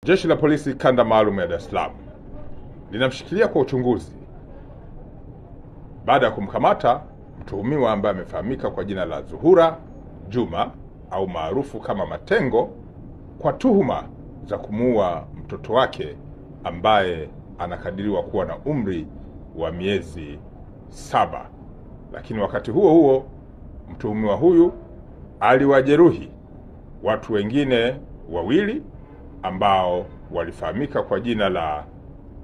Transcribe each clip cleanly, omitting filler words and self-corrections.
Jeshi la Polisi Kanda Maalum ya Dar es Salaam linamshikilia kwa uchunguzi baada ya kumkamata mtuhumiwa ambaye amefahamika kwa jina la Zuhura Juma au maarufu kama Matengo kwa tuhuma za kumuua mtoto wake ambaye anakadiriwa kuwa na umri wa miezi 7. Lakini wakati huo huo mtuhumiwa huyu aliwajeruhi watu wengine wawili ambao walifahamika kwa jina la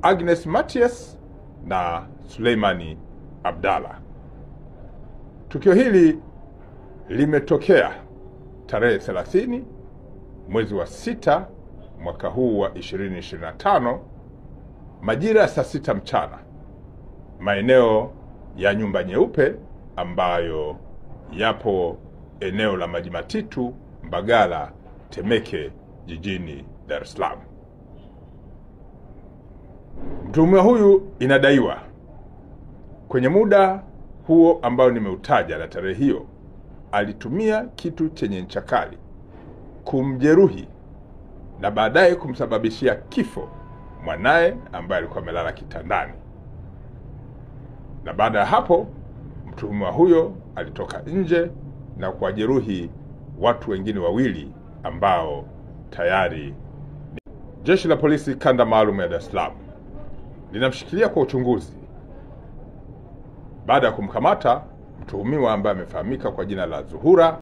Agnes Matias na Suleimani Abdalla. Tukio hili limetokea tarehe 30 mwezi wa 6 mwaka huu wa 2025 majira ya saa 6 mchana maeneo ya Nyumba Nyeupe ambayo yapo eneo la Maji Matitu, Mbagala, Temeke, jijini Dar es Salaam. Mtuhumiwa huyu inadaiwa kwenye muda huo ambao nimeutaja na tarehe hiyo alitumia kitu chenye ncha kali kumjeruhi na baadaye kumsababishia kifo mwanae ambaye alikuwa amelala kitandani. Na baada ya hapo mtuhumiwa huyo alitoka nje na kuwajeruhi watu wengine wawili ambao tayari. Jeshi la Polisi Kanda Maalum ya Dar es Salaam linamshikilia kwa uchunguzi baada ya kumkamata mtuhumiwa ambaye amefahamika kwa jina la Zuhura